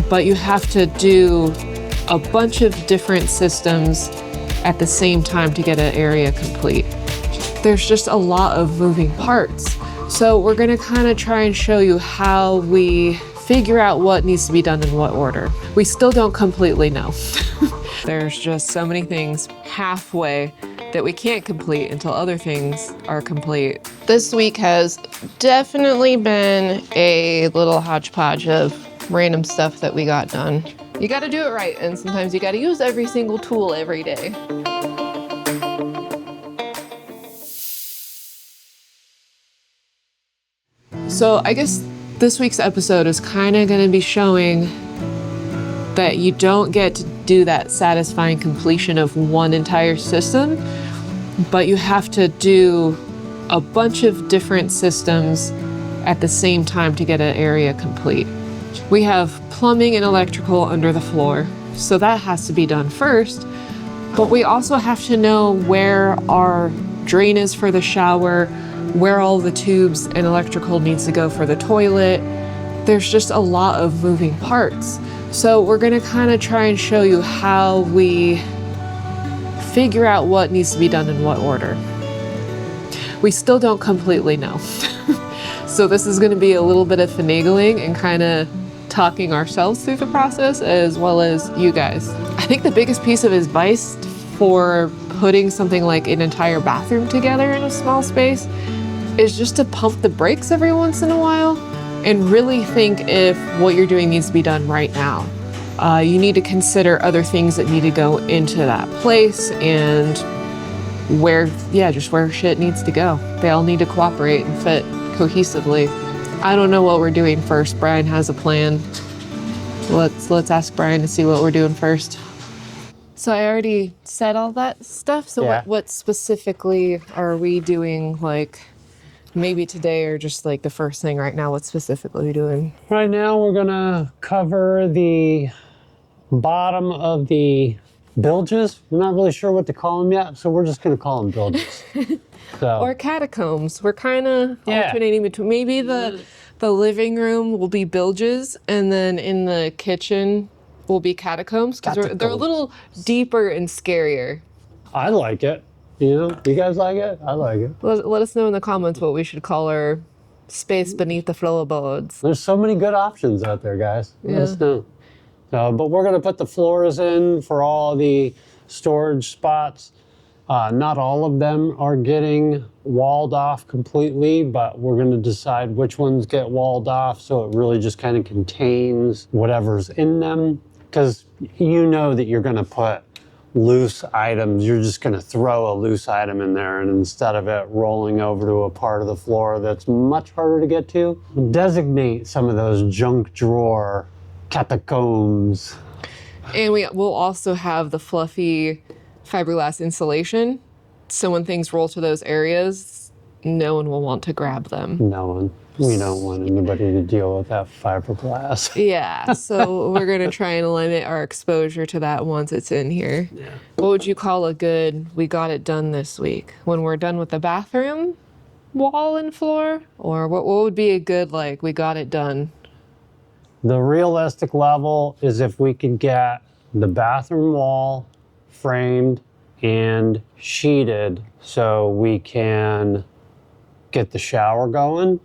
but you have to do a bunch of different systems at the same time to get an area complete. There's just a lot of moving parts. So we're gonna kind of try and show you how we figure out what needs to be done in what order. We still don't completely know. There's just so many things halfway that we can't complete until other things are complete. This week has definitely been a little hodgepodge of random stuff that we got done. You gotta do it right, and sometimes you gotta use every single tool every day. So I guess this week's episode is kind of gonna be showing that you don't get to do that satisfying completion of one entire system, but you have to do a bunch of different systems at the same time to get an area complete. We have plumbing and electrical under the floor, so that has to be done first, but we also have to know where our drain is for the shower, where all the tubes and electrical needs to go for the toilet. There's just a lot of moving parts. So we're gonna kind of try and show you how we figure out what needs to be done in what order. We still don't completely know. So this is gonna be a little bit of finagling and kind of talking ourselves through the process as well as you guys. I think the biggest piece of advice for putting something like an entire bathroom together in a small space is just to pump the brakes every once in a while and really think if what you're doing needs to be done right now. You need to consider other things that need to go into that place and where shit needs to go. They all need to cooperate and fit cohesively. I don't know what we're doing first. Brian has a plan. Let's ask Brian to see what we're doing first. So I already said all that stuff. So yeah. what specifically are we doing, like maybe today or just like the first thing right now? What specifically are we doing? Right now we're gonna cover the bottom of the bilges. I'm not really sure what to call them yet, so we're just gonna call them bilges. So. Or catacombs. We're kind of alternating between. Maybe the living room will be bilges, and then in the kitchen will be catacombs, because they're a little deeper and scarier. I like it. You guys like it? I like it. Let us know in the comments what we should call our space beneath the floorboards. There's so many good options out there, guys. Let us know. But we're gonna put the floors in for all the storage spots. Not all of them are getting walled off completely, but we're gonna decide which ones get walled off so it really just kind of contains whatever's in them. Because you know that you're gonna put loose items, you're just gonna throw a loose item in there, and instead of it rolling over to a part of the floor that's much harder to get to, designate some of those junk drawer catacombs. And we'll also have the fluffy fiberglass insulation, so when things roll to those areas, no one will want to grab them. No one. We don't want anybody to deal with that fiberglass. Yeah, so we're gonna try and limit our exposure to that once it's in here. Yeah. What would you call a good, we got it done this week? When we're done with the bathroom wall and floor? Or what would be a good, like, we got it done? The realistic level is if we could get the bathroom wall framed and sheeted so we can get the shower going.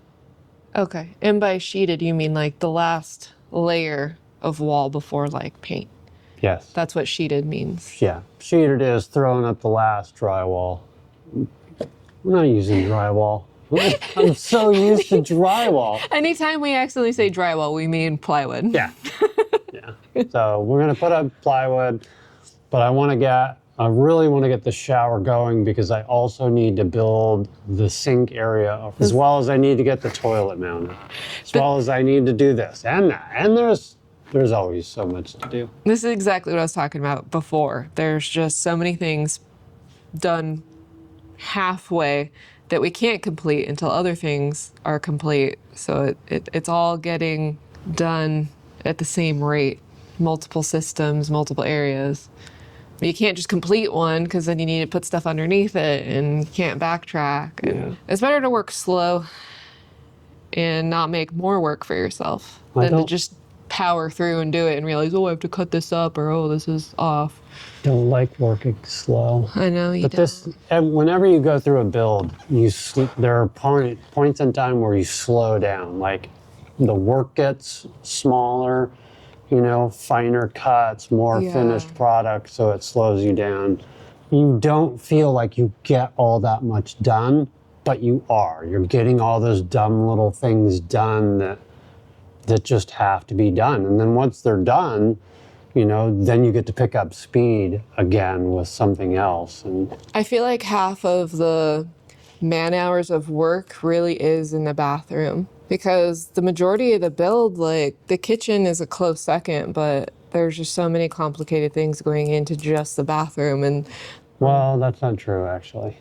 Okay, and by sheeted you mean like the last layer of wall before like paint? Yes. That's what sheeted means. Yeah, sheeted is throwing up the last drywall. I'm not using drywall. I'm so used to drywall. Anytime we accidentally say drywall, we mean plywood. Yeah. Yeah. So we're gonna put up plywood, but I really want to get the shower going because I also need to build the sink area as well as I need to get the toilet mounted, as well as I need to do this and that. And there's always so much to do. This is exactly what I was talking about before. There's just so many things done halfway that we can't complete until other things are complete. So it's all getting done at the same rate, multiple systems, multiple areas. You can't just complete one because then you need to put stuff underneath it and you can't backtrack. And it's better to work slow and not make more work for yourself than to just power through and do it and realize, oh, I have to cut this up, or oh, this is off. Don't like working slow. I know you But don't. and whenever you go through a build, there are points in time where you slow down. Like the work gets smaller, you know, finer cuts, more finished product, so it slows you down. You don't feel like you get all that much done, but you are. You're getting all those dumb little things done that just have to be done. And then once they're done, you know, then you get to pick up speed again with something else. And I feel like half of the man hours of work really is in the bathroom, because the majority of the build, like the kitchen is a close second, but there's just so many complicated things going into just the bathroom. And well, that's not true, actually.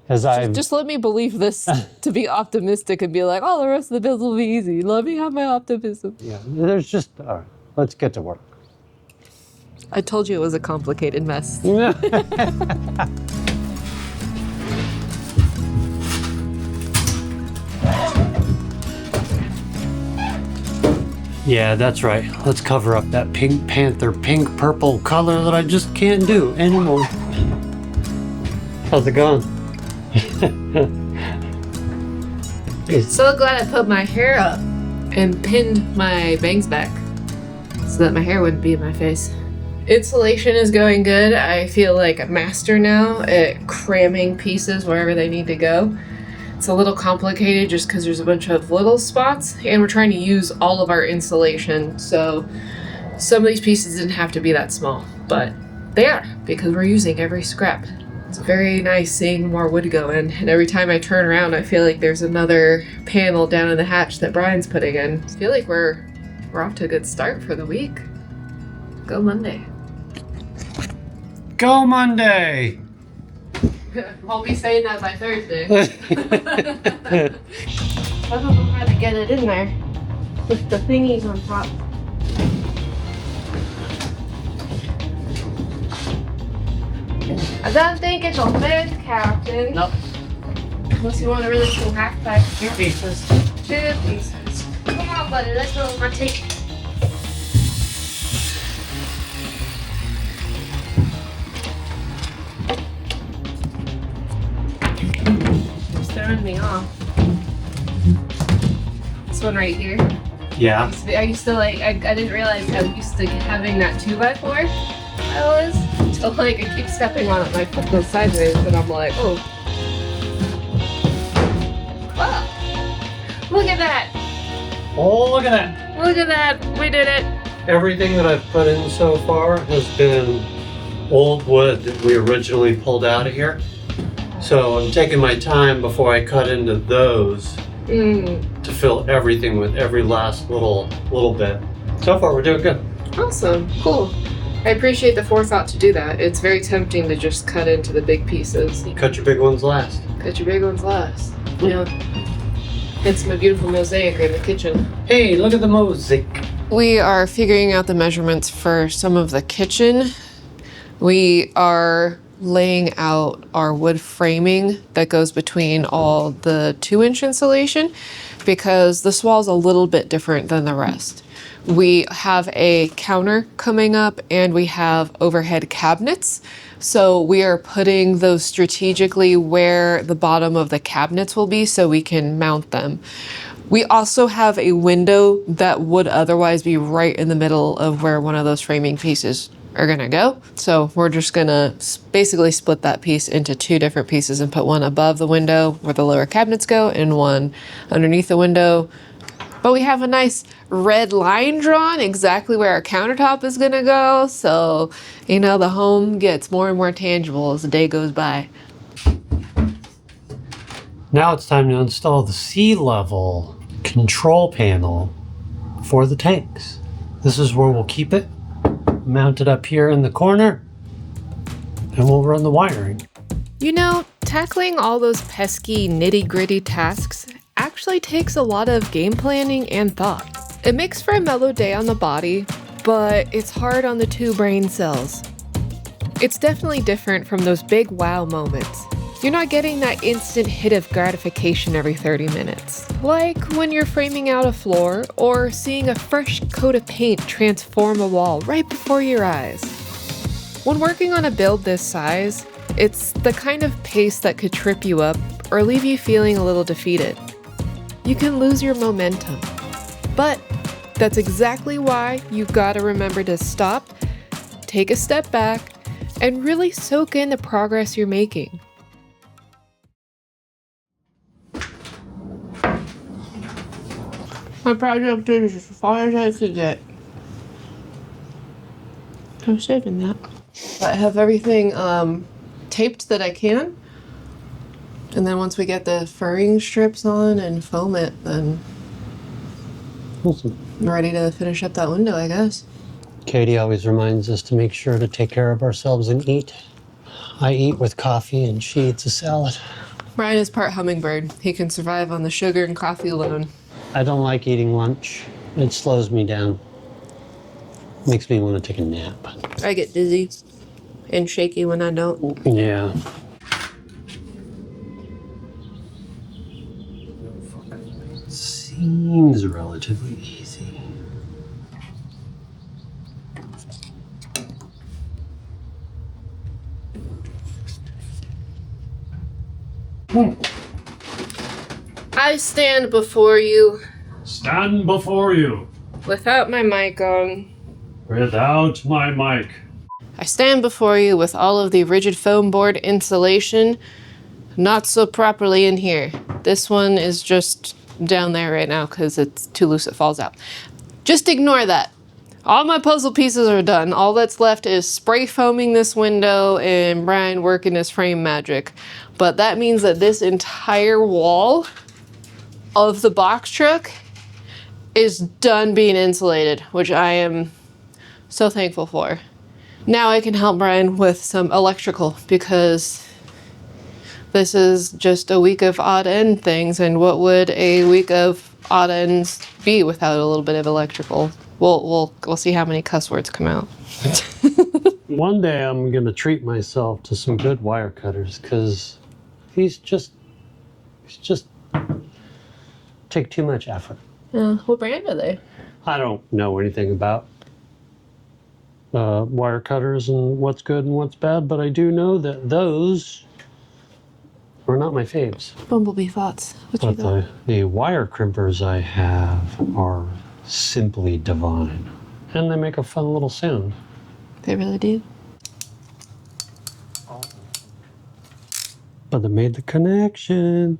just let me believe this to be optimistic and be like, oh, the rest of the build will be easy. Let me have my optimism. Yeah, there's just, all right, let's get to work. I told you it was a complicated mess. Yeah, that's right. Let's cover up that Pink Panther pink purple color that I just can't do anymore. How's it going? So glad I put my hair up and pinned my bangs back so that my hair wouldn't be in my face. Installation is going good. I feel like a master now at cramming pieces wherever they need to go. It's a little complicated just because there's a bunch of little spots, and we're trying to use all of our insulation, so some of these pieces didn't have to be that small, but they are, because we're using every scrap. It's very nice seeing more wood go in, and every time I turn around I feel like there's another panel down in the hatch that Brian's putting in. I feel like we're off to a good start for the week. Go Monday. Go Monday! I'll be saying that by Thursday. I don't know how to get it in there with the thingies on top. I don't think it'll fit, Captain. Nope. Unless you want a really cool half pack. 2 pieces. 2 pieces. Come on, buddy, let's go with my ticket. It's throwing me off. This one right here. Yeah. I used to like, I didn't realize how used to having that 2x4 I was. Until like I keep stepping on it, my foot goes sideways, and I'm like, oh. Oh! Look at that! Oh, look at that! Look at that! We did it! Everything that I've put in so far has been old wood that we originally pulled out of here. So I'm taking my time before I cut into those to fill everything with every last little bit. So far we're doing good. Awesome. Cool. I appreciate the forethought to do that. It's very tempting to just cut into the big pieces. Cut your big ones last. Cut your big ones last. Yeah. It's my beautiful mosaic in the kitchen. Hey, look at the mosaic. We are figuring out the measurements for some of the kitchen. We are laying out our wood framing that goes between all the 2-inch insulation because this wall's a little bit different than the rest. We have a counter coming up and we have overhead cabinets. So we are putting those strategically where the bottom of the cabinets will be so we can mount them. We also have a window that would otherwise be right in the middle of where one of those framing pieces are gonna go. So we're just gonna basically split that piece into 2 different pieces and put one above the window where the lower cabinets go and one underneath the window. But we have a nice red line drawn exactly where our countertop is gonna go. So, you know, the home gets more and more tangible as the day goes by. Now it's time to install the sea level control panel for the tanks. This is where we'll keep it mounted up here in the corner and we'll run the wiring. You know, tackling all those pesky nitty-gritty tasks actually takes a lot of game planning and thought. It makes for a mellow day on the body, but it's hard on the 2 brain cells. It's definitely different from those big wow moments. You're not getting that instant hit of gratification every 30 minutes, like when you're framing out a floor or seeing a fresh coat of paint transform a wall right before your eyes. When working on a build this size, it's the kind of pace that could trip you up or leave you feeling a little defeated. You can lose your momentum. But that's exactly why you gotta remember to stop, take a step back, and really soak in the progress you're making. My project is as far as I could get. I'm saving that. I have everything taped that I can. And then once we get the furring strips on and foam it, then Awesome. I'm ready to finish up that window, I guess. Katie always reminds us to make sure to take care of ourselves and eat. I eat with coffee and she eats a salad. Brian is part hummingbird. He can survive on the sugar and coffee alone. I don't like eating lunch. It slows me down. Makes me want to take a nap. I get dizzy and shaky when I don't. Yeah. Seems relatively easy. I stand before you Stand before you, without my mic on. without my mic. I stand before you with all of the rigid foam board insulation not so properly in here. This one is just down there right now because it's too loose, it falls out. Just ignore that. All my puzzle pieces are done. All that's left is spray foaming this window and Brian working his frame magic. But that means that this entire wall of the box truck is done being insulated, which I am so thankful for. Now I can help Brian with some electrical because this is just a week of odd end things, and what would a week of odd ends be without a little bit of electrical? We'll see how many cuss words come out. One day I'm gonna treat myself to some good wire cutters because he's just take too much effort. What brand are they? I don't know anything about wire cutters and what's good and what's bad, but I do know that those are not my faves. Bumblebee thoughts. What you But got? the wire crimpers I have are simply divine. And they make a fun little sound. They really do. But they made the connection.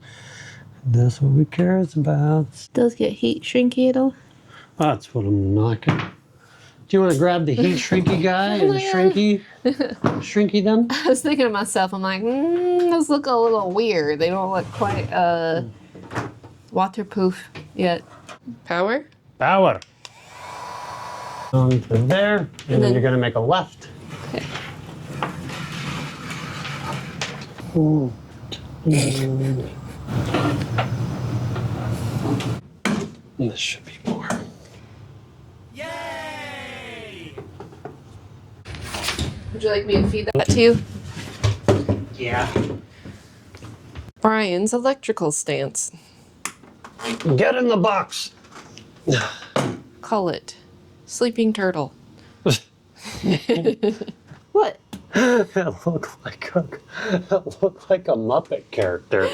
That's what we cares about. Does get heat shrinky at all? That's what I'm knocking. Do you want to grab the heat shrinky guy and shrinky them? I was thinking to myself, I'm like, those look a little weird. They don't look quite waterproof yet. Power? Power. On to there, and then you're gonna make a left. Okay. Ooh. This should be more. Would you like me to feed that to you? Yeah. Brian's electrical stance. Get in the box. Call it Sleeping Turtle. What? That looked like a Muppet character.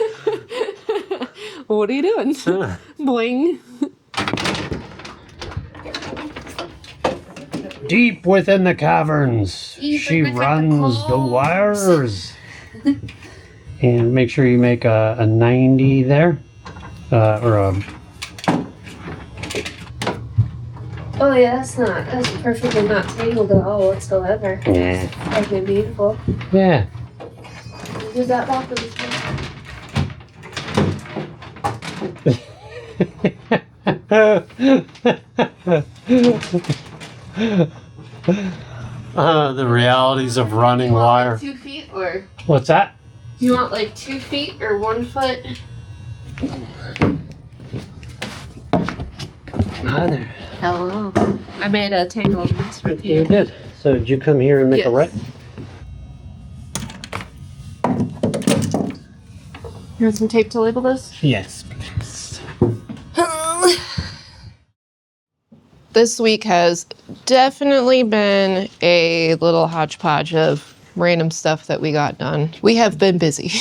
What are you doing? Boing. Deep within the caverns, she runs the wires. And make sure you make a 90 there, or a. Oh yeah, that's perfectly not tangled at all whatsoever. Yeah. Okay, beautiful. Yeah. Use that block for The realities of running wire. 2 feet or? What's that? Do you want like 2 feet or 1 foot? Hi there. Hello. I made a tangled mess with You you. did. So did you come here and make a Yes. right? You want some tape to label this? Yes, please. This week has definitely been a little hodgepodge of random stuff that we got done. We have been busy.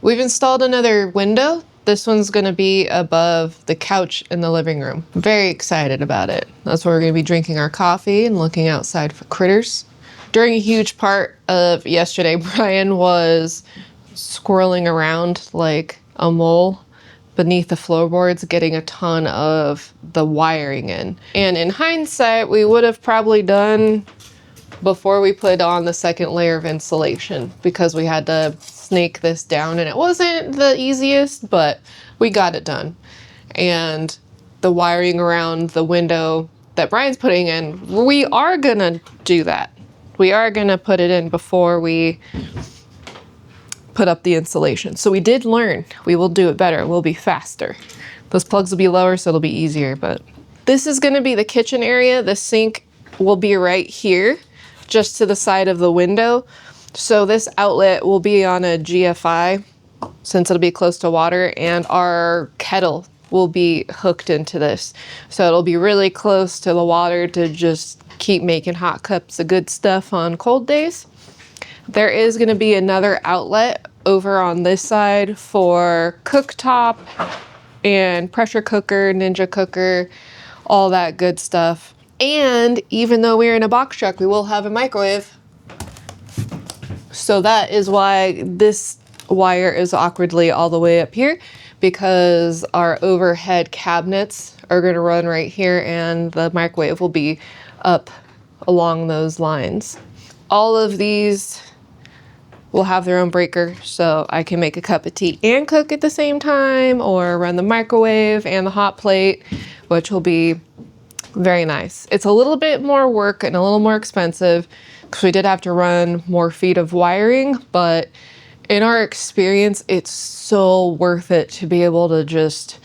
We've installed another window. This one's gonna be above the couch in the living room. I'm very excited about it. That's where we're gonna be drinking our coffee and looking outside for critters. During a huge part of yesterday, Brian was squirreling around like a mole beneath the floorboards, getting a ton of the wiring in. And in hindsight, we would have probably done before we put on the second layer of insulation, because we had to snake this down, and it wasn't the easiest, but we got it done. And the wiring around the window that Brian's putting in, we are gonna do that. We are gonna put it in before we put up the insulation. So we did learn. We will do it better. We'll be faster. Those plugs will be lower, so it'll be easier, but this is gonna be the kitchen area. The sink will be right here, just to the side of the window. So this outlet will be on a GFI, since it'll be close to water, and our kettle will be hooked into this. So it'll be really close to the water to just keep making hot cups of good stuff on cold days. There is gonna be another outlet over on this side for cooktop and pressure cooker, Ninja cooker, all that good stuff. And even though we're in a box truck, we will have a microwave. So that is why this wire is awkwardly all the way up here, because our overhead cabinets are gonna run right here and the microwave will be up along those lines. All of these will have their own breaker, so I can make a cup of tea and cook at the same time, or run the microwave and the hot plate, which will be very nice. It's a little bit more work and a little more expensive because we did have to run more feet of wiring, but in our experience, it's so worth it to be able to just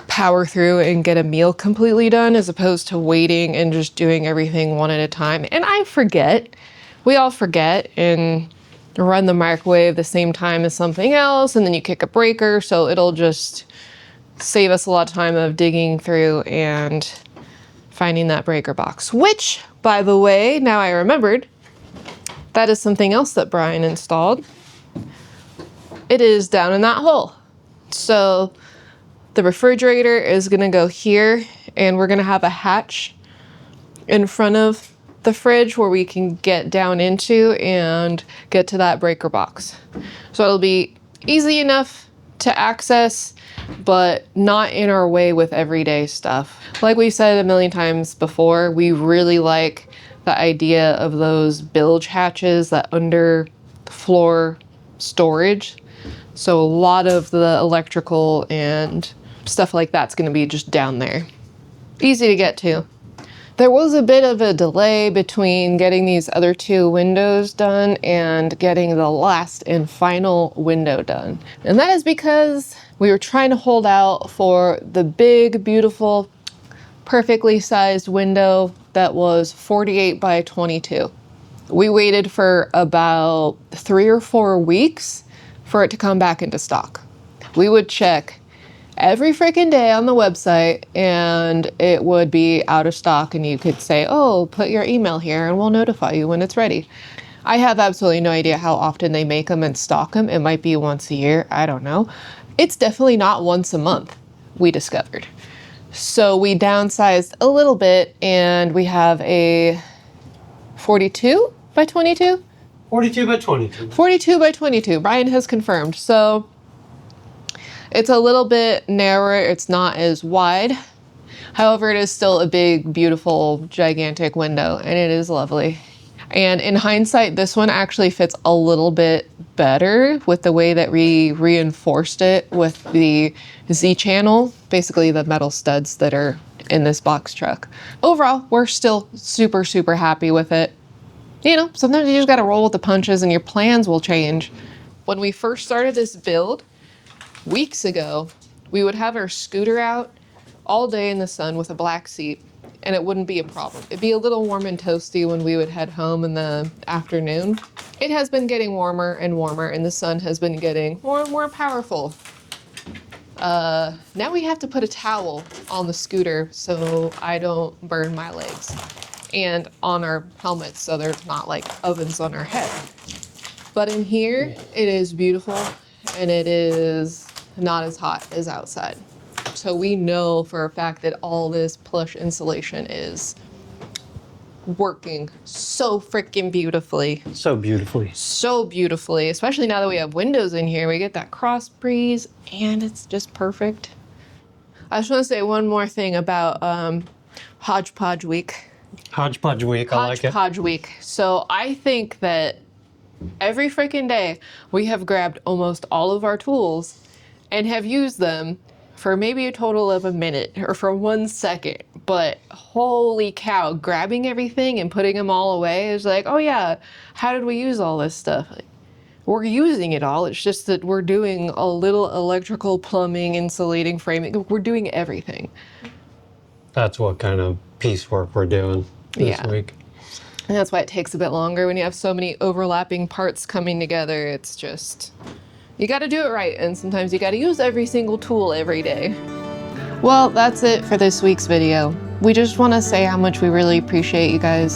power through and get a meal completely done, as opposed to waiting and just doing everything one at a time. And I forget, we all forget, and run the microwave the same time as something else, and then you kick a breaker, so it'll just save us a lot of time of digging through and finding that breaker box. Which, by the way, now I remembered, that is something else that Brian installed. It is down in that hole. So the refrigerator is gonna go here, and we're gonna have a hatch in front of the fridge where we can get down into and get to that breaker box. So it'll be easy enough to access, but not in our way with everyday stuff. Like we've said a million times before, we really like the idea of those bilge hatches, that under floor storage. So a lot of the electrical and stuff like that's gonna be just down there. Easy to get to. There was a bit of a delay between getting these other two windows done and getting the last and final window done. And that is because we were trying to hold out for the big, beautiful, perfectly sized window that was 48 by 22. We waited for about 3 or 4 weeks for it to come back into stock. We would check every freaking day on the website and it would be out of stock, and you could say, oh, put your email here and we'll notify you when it's ready. I have absolutely no idea how often they make them and stock them. It might be once a year, I don't know. It's definitely not once a month, we discovered. So we downsized a little bit, and we have a 42 by 22? 42 by 22. 42 by 22, Brian has confirmed. So it's a little bit narrower, it's not as wide. However, it is still a big, beautiful, gigantic window, and it is lovely. And in hindsight, this one actually fits a little bit better with the way that we reinforced it with the Z-channel, basically the metal studs that are in this box truck. Overall, we're still super, super happy with it. You know, sometimes you just gotta roll with the punches and your plans will change. When we first started this build, weeks ago, we would have our scooter out all day in the sun with a black seat, and it wouldn't be a problem. It'd be a little warm and toasty when we would head home in the afternoon. it has been getting warmer and warmer, and the sun has been getting more and more powerful. Now we have to put a towel on the scooter so I don't burn my legs, and on our helmets so there's not like ovens on our head. But in here, it is beautiful, and it is not as hot as outside. So we know for a fact that all this plush insulation is working so freaking beautifully. So beautifully. So beautifully, especially now that we have windows in here. We get that cross breeze, and it's just perfect. I just want to say one more thing about hodgepodge week. Hodgepodge week, I like it. Hodgepodge week. So I think that every freaking day we have grabbed almost all of our tools and have used them for maybe a total of a minute or for 1 second. But holy cow, grabbing everything and putting them all away is like, oh yeah, how did we use all this stuff? Like, we're using it all. It's just that we're doing a little electrical, plumbing, insulating, framing. We're doing everything. That's what kind of piecework we're doing this week. And that's why it takes a bit longer when you have so many overlapping parts coming together. It's just, you got to do it right. And sometimes you got to use every single tool every day. Well, that's it for this week's video. We just want to say how much we really appreciate you guys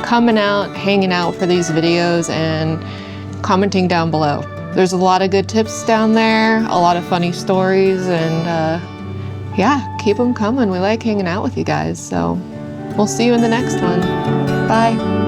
coming out, hanging out for these videos, and commenting down below. There's a lot of good tips down there, a lot of funny stories, and yeah, keep them coming. We like hanging out with you guys. So we'll see you in the next one. Bye.